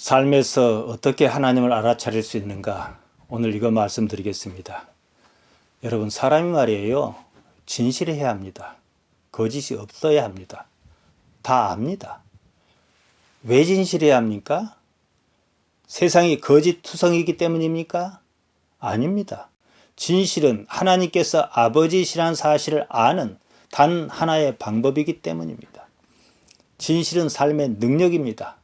삶에서 어떻게 하나님을 알아차릴 수 있는가? 오늘 이거 말씀드리겠습니다. 여러분, 사람이 말이에요. 진실해야 합니다. 거짓이 없어야 합니다. 다 압니다. 왜 진실해야 합니까? 세상이 거짓투성이기 때문입니까? 아닙니다. 진실은 하나님께서 아버지시라는 사실을 아는 단 하나의 방법이기 때문입니다. 진실은 삶의 능력입니다.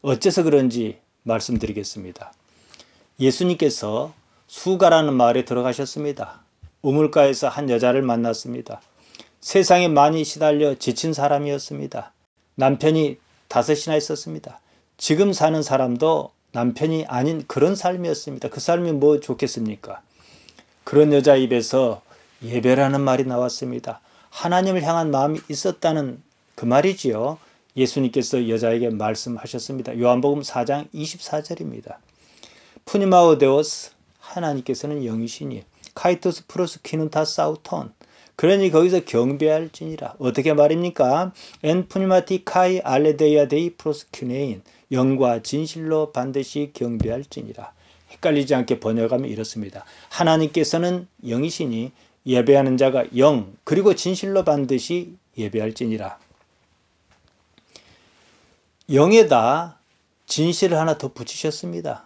어째서 그런지 말씀드리겠습니다. 예수님께서 수가라는 마을에 들어가셨습니다. 우물가에서 한 여자를 만났습니다. 세상에 많이 시달려 지친 사람이었습니다. 남편이 5이나 있었습니다. 지금 사는 사람도 남편이 아닌 그런 삶이었습니다. 그 삶이 뭐 좋겠습니까? 그런 여자 입에서 예배라는 말이 나왔습니다. 하나님을 향한 마음이 있었다는 그 말이지요. 예수님께서 여자에게 말씀하셨습니다. 요한복음 4장 24절입니다. 푸니마오 데오스, 하나님께서는 영이시니 카이토스 프로스 키눈타 사우톤, 그러니 거기서 경배할지니라. 어떻게 말입니까? 엔 푸니마티 카이 알레데이아 데이 프로스 큐네인, 영과 진실로 반드시 경배할지니라. 헷갈리지 않게 번역하면 이렇습니다. 하나님께서는 영이시니 예배하는 자가 영, 그리고 진실로 반드시 예배할지니라. 영에다 진실을 하나 더 붙이셨습니다.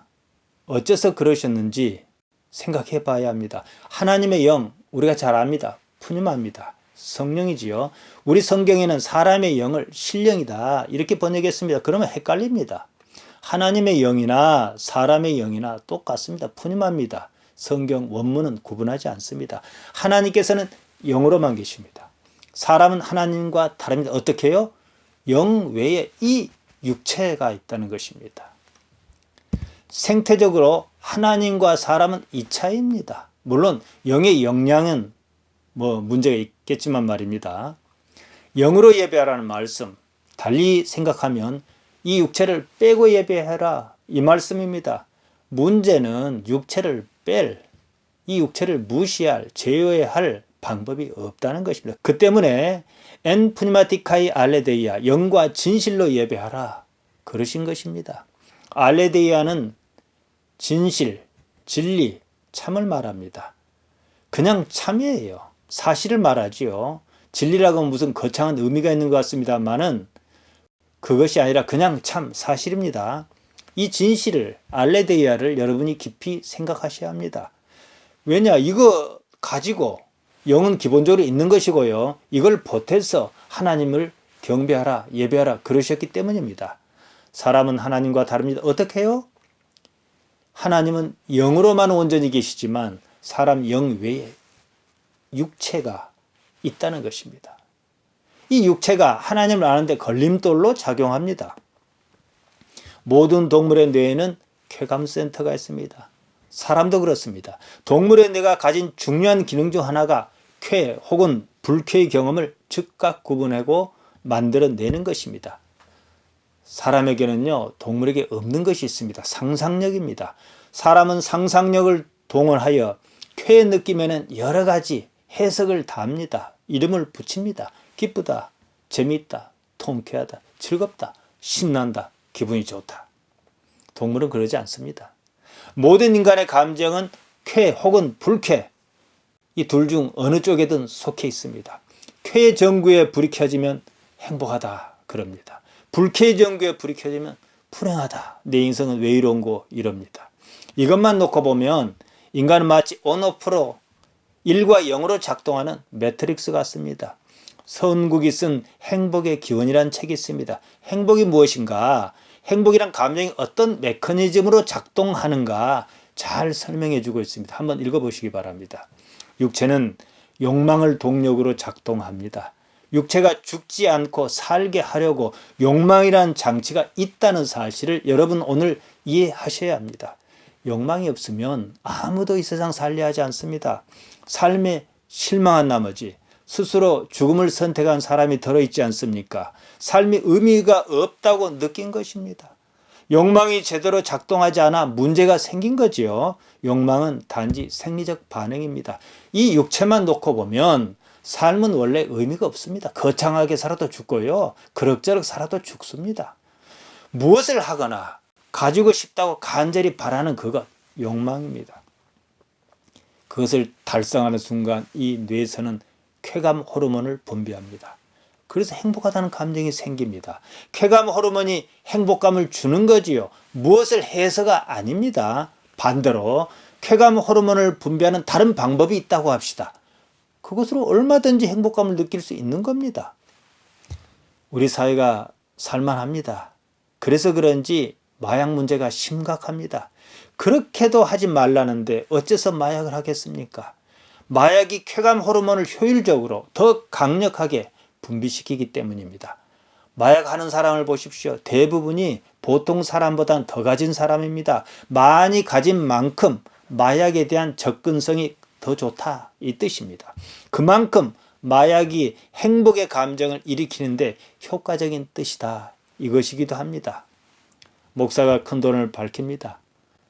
어째서 그러셨는지 생각해 봐야 합니다. 하나님의 영, 우리가 잘 압니다. 푸니마입니다. 성령이지요. 우리 성경에는 사람의 영을 신령이다 이렇게 번역했습니다. 그러면 헷갈립니다. 하나님의 영이나 사람의 영이나 똑같습니다. 푸니마입니다. 성경 원문은 구분하지 않습니다. 하나님께서는 영으로만 계십니다. 사람은 하나님과 다릅니다. 어떻게 해요? 영 외에 이 육체가 있다는 것입니다. 생태적으로 하나님과 사람은 이차입니다. 물론 영의 역량은 문제가 있겠지만 말입니다. 영으로 예배하라는 말씀, 달리 생각하면 이 육체를 빼고 예배해라 이 말씀입니다. 문제는 육체를 이 육체를 무시할, 제어할 방법이 없다는 것입니다. 그 때문에 엔 푸니마티카이 알레데이아, 영과 진실로 예배하라 그러신 것입니다. 알레데이아는 진실, 진리, 참을 말합니다. 그냥 참이에요. 사실을 말하지요. 진리라고 하면 무슨 거창한 의미가 있는 것 같습니다만은 그것이 아니라 그냥 참 사실입니다. 이 진실을, 알레데이아를 여러분이 깊이 생각하셔야 합니다. 왜냐? 이거 가지고 영은 기본적으로 있는 것이고요. 이걸 보태서 하나님을 경배하라, 예배하라 그러셨기 때문입니다. 사람은 하나님과 다릅니다. 어떻게 해요? 하나님은 영으로만 온전히 계시지만 사람 영 외에 육체가 있다는 것입니다. 이 육체가 하나님을 아는데 걸림돌로 작용합니다. 모든 동물의 뇌에는 쾌감센터가 있습니다. 사람도 그렇습니다. 동물의 뇌가 가진 중요한 기능 중 하나가 쾌 혹은 불쾌의 경험을 즉각 구분하고 만들어내는 것입니다. 사람에게는요, 동물에게 없는 것이 있습니다. 상상력입니다. 사람은 상상력을 동원하여 쾌의 느낌에는 여러 가지 해석을 답니다. 이름을 붙입니다. 기쁘다, 재미있다, 통쾌하다, 즐겁다, 신난다, 기분이 좋다. 동물은 그러지 않습니다. 모든 인간의 감정은 쾌 혹은 불쾌, 이 둘 중 어느 쪽에든 속해 있습니다. 쾌의 전구에 불이 켜지면 행복하다 그럽니다. 불쾌의 전구에 불이 켜지면 불행하다, 내 인생은 왜 이런고 이럽니다. 이것만 놓고 보면 인간은 마치 온오프로 1과 0으로 작동하는 매트릭스 같습니다. 서은국이 쓴 행복의 기원이라는 책이 있습니다. 행복이 무엇인가? 행복이란 감정이 어떤 메커니즘으로 작동하는가 잘 설명해 주고 있습니다. 한번 읽어보시기 바랍니다. 육체는 욕망을 동력으로 작동합니다. 육체가 죽지 않고 살게 하려고 욕망이라는 장치가 있다는 사실을 여러분 오늘 이해하셔야 합니다. 욕망이 없으면 아무도 이 세상 살려 하지 않습니다. 삶에 실망한 나머지 스스로 죽음을 선택한 사람이 들어있지 않습니까? 삶이 의미가 없다고 느낀 것입니다. 욕망이 제대로 작동하지 않아 문제가 생긴 거지요. 욕망은 단지 생리적 반응입니다. 이 육체만 놓고 보면 삶은 원래 의미가 없습니다. 거창하게 살아도 죽고요. 그럭저럭 살아도 죽습니다. 무엇을 하거나 가지고 싶다고 간절히 바라는 그것, 욕망입니다. 그것을 달성하는 순간 이 뇌에서는 쾌감 호르몬을 분비합니다. 그래서 행복하다는 감정이 생깁니다. 쾌감 호르몬이 행복감을 주는 거지요. 무엇을 해서가 아닙니다. 반대로 쾌감 호르몬을 분비하는 다른 방법이 있다고 합시다. 그것으로 얼마든지 행복감을 느낄 수 있는 겁니다. 우리 사회가 살만합니다. 그래서 그런지 마약 문제가 심각합니다. 그렇게도 하지 말라는데 어째서 마약을 하겠습니까? 마약이 쾌감 호르몬을 효율적으로 더 강력하게 분비시키기 때문입니다. 마약하는 사람을 보십시오. 대부분이 보통 사람보다는 더 가진 사람입니다. 많이 가진 만큼 마약에 대한 접근성이 더 좋다 이 뜻입니다. 그만큼 마약이 행복의 감정을 일으키는데 효과적인 뜻이다 이것이기도 합니다. 목사가 큰 돈을 밝힙니다.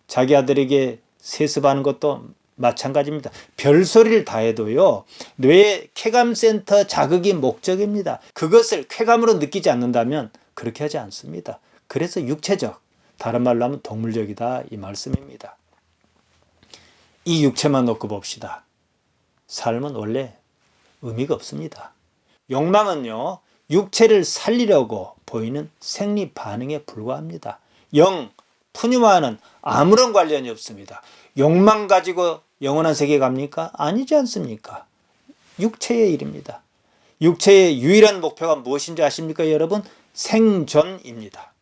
자기 아들에게 세습하는 것도 마찬가지입니다. 별소리를 다 해도요. 뇌의 쾌감센터 자극이 목적입니다. 그것을 쾌감으로 느끼지 않는다면 그렇게 하지 않습니다. 그래서 육체적, 다른 말로 하면 동물적이다 이 말씀입니다. 이 육체만 놓고 봅시다. 삶은 원래 의미가 없습니다. 욕망은요. 육체를 살리려고 보이는 생리 반응에 불과합니다. 영, 푸념과는 아무런 관련이 없습니다. 욕망 가지고 영원한 세계에 갑니까? 아니지 않습니까? 육체의 일입니다. 육체의 유일한 목표가 무엇인지 아십니까, 여러분? 생존입니다.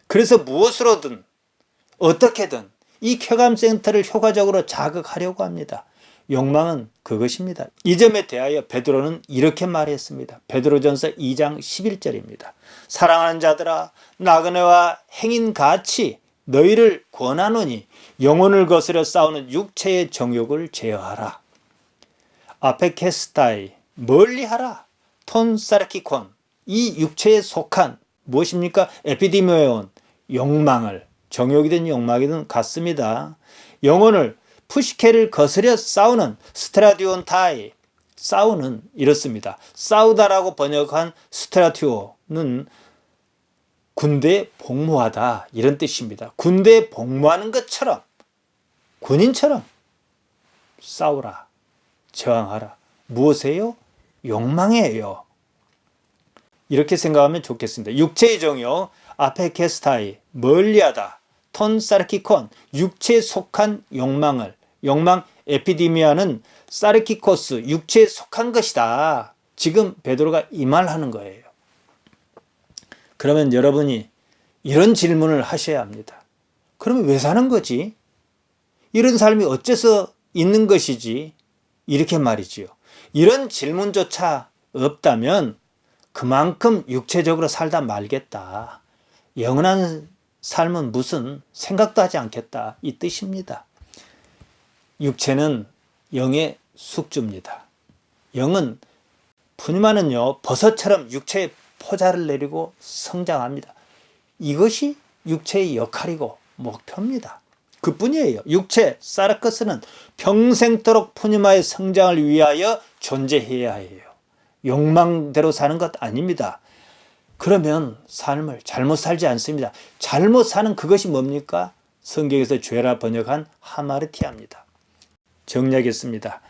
그래서 무엇으로든 어떻게든 이 쾌감센터를 효과적으로 자극하려고 합니다. 욕망은 그것입니다. 이 점에 대하여 베드로는 이렇게 말했습니다. 베드로전서 2장 11절입니다. 사랑하는 자들아 나그네와 행인같이 너희를 권하노니 영혼을 거스려 싸우는 육체의 정욕을 제어하라. 아페케스타이 멀리하라. 톤 사르키콘 이 육체에 속한 무엇입니까? 에피디모에온 욕망을 정욕이든 욕망이든 같습니다. 영혼을 푸시케를 거스려 싸우는 스트라디온타이 싸우는 이렇습니다. 싸우다라고 번역한 스트라티오는 군대에 복무하다 이런 뜻입니다. 군대에 복무하는 것처럼 군인처럼 싸우라. 저항하라. 무엇이에요? 욕망이에요. 이렇게 생각하면 좋겠습니다. 육체의 정욕 아페케스타이 멀리하다. 톤 사르키콘 육체에 속한 욕망을 욕망 에피디미아는 사르키코스 육체에 속한 것이다. 지금 베드로가 이 말하는 거예요. 그러면 여러분이 이런 질문을 하셔야 합니다. 그러면 왜 사는 거지? 이런 삶이 어째서 있는 것이지? 이렇게 말이지요. 이런 질문조차 없다면 그만큼 육체적으로 살다 말겠다. 영원한 삶은 무슨 생각도 하지 않겠다. 이 뜻입니다. 육체는 영의 숙주입니다. 영은 푸니마는요 버섯처럼 육체에 포자를 내리고 성장합니다. 이것이 육체의 역할이고 목표입니다. 그뿐이에요. 육체 사르커스는 평생토록 푸니마의 성장을 위하여 존재해야 해요. 욕망대로 사는 것 아닙니다. 그러면 삶을 잘못 살지 않습니다. 잘못 사는 그것이 뭡니까? 성경에서 죄라 번역한 하마르티아입니다. 정리하겠습니다.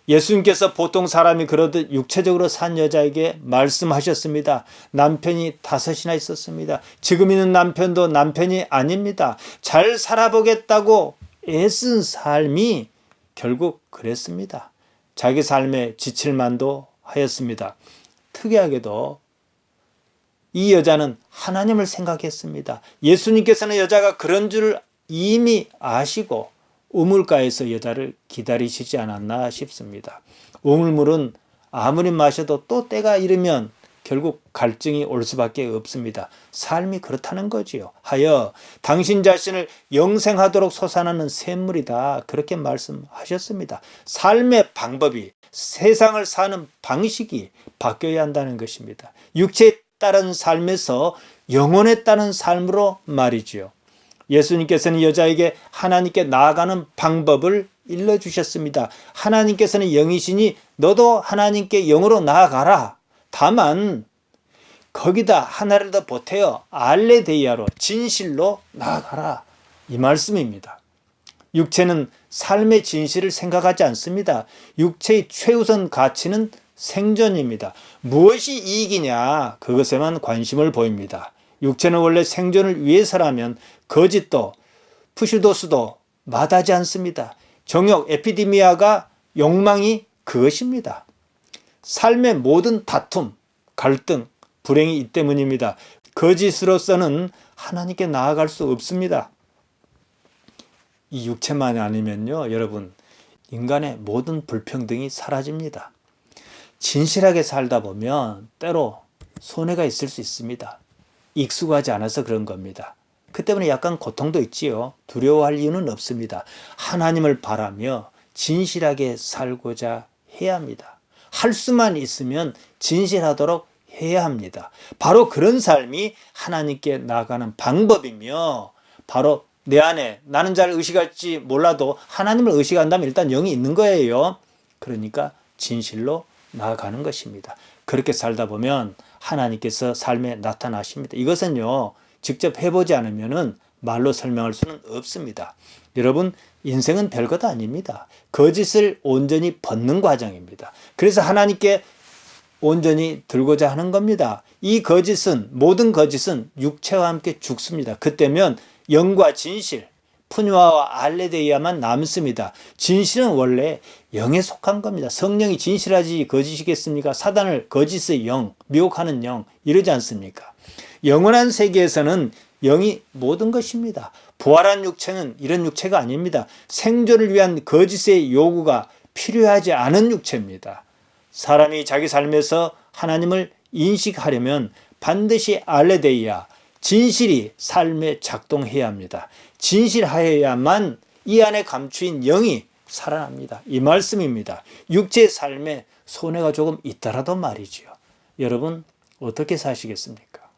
예수님께서 보통 사람이 그러듯 육체적으로 산 여자에게 말씀하셨습니다. 남편이 5이나 있었습니다. 지금 있는 남편도 남편이 아닙니다. 잘 살아보겠다고 애쓴 삶이 결국 그랬습니다. 자기 삶에 지칠만도 하였습니다. 특이하게도 이 여자는 하나님을 생각했습니다. 예수님께서는 여자가 그런 줄 이미 아시고 우물가에서 여자를 기다리시지 않았나 싶습니다. 우물물은 아무리 마셔도 또 때가 이르면 결국 갈증이 올 수밖에 없습니다. 삶이 그렇다는 거지요. 하여 당신 자신을 영생하도록 솟아나는 샘물이다. 그렇게 말씀하셨습니다. 삶의 방법이 세상을 사는 방식이 바뀌어야 한다는 것입니다. 육체에 따른 삶에서 영혼에 따른 삶으로 말이지요. 예수님께서는 여자에게 하나님께 나아가는 방법을 일러주셨습니다. 하나님께서는 영이시니 너도 하나님께 영으로 나아가라. 다만 거기다 하나를 더 보태어 알레데이아로 진실로 나아가라. 이 말씀입니다. 육체는 삶의 진실을 생각하지 않습니다. 육체의 최우선 가치는 생존입니다. 무엇이 이익이냐? 그것에만 관심을 보입니다. 육체는 원래 생존을 위해서라면 거짓도 푸시도스도 마다하지 않습니다. 정욕, 에피디미아가 욕망이 그것입니다. 삶의 모든 다툼, 갈등, 불행이 이 때문입니다. 거짓으로서는 하나님께 나아갈 수 없습니다. 이 육체만이 아니면요, 여러분, 인간의 모든 불평등이 사라집니다. 진실하게 살다 보면 때로 손해가 있을 수 있습니다. 익숙하지 않아서 그런 겁니다. 그 때문에 약간 고통도 있지요. 두려워할 이유는 없습니다. 하나님을 바라며 진실하게 살고자 해야 합니다. 할 수만 있으면 진실하도록 해야 합니다. 바로 그런 삶이 하나님께 나아가는 방법이며, 바로 내 안에 나는 잘 의식할지 몰라도 하나님을 의식한다면 일단 영이 있는 거예요. 그러니까 진실로 나아가는 것입니다. 그렇게 살다 보면 하나님께서 삶에 나타나십니다. 이것은요, 직접 해보지 않으면 말로 설명할 수는 없습니다. 여러분, 인생은 별것 아닙니다. 거짓을 온전히 벗는 과정입니다. 그래서 하나님께 온전히 들고자 하는 겁니다. 이 거짓은, 모든 거짓은 육체와 함께 죽습니다. 그때면 영과 진실, 푸뉴아와 알레데이아만 남습니다. 진실은 원래 영에 속한 겁니다. 성령이 진실하지 거짓이겠습니까? 사단을 거짓의 영, 미혹하는 영, 이러지 않습니까? 영원한 세계에서는 영이 모든 것입니다. 부활한 육체는 이런 육체가 아닙니다. 생존을 위한 거짓의 요구가 필요하지 않은 육체입니다. 사람이 자기 삶에서 하나님을 인식하려면 반드시 알레데이아, 진실이 삶에 작동해야 합니다. 진실하여야만 이 안에 감추인 영이 살아납니다. 이 말씀입니다. 육체의 삶에 손해가 조금 있더라도 말이지요. 여러분, 어떻게 사시겠습니까?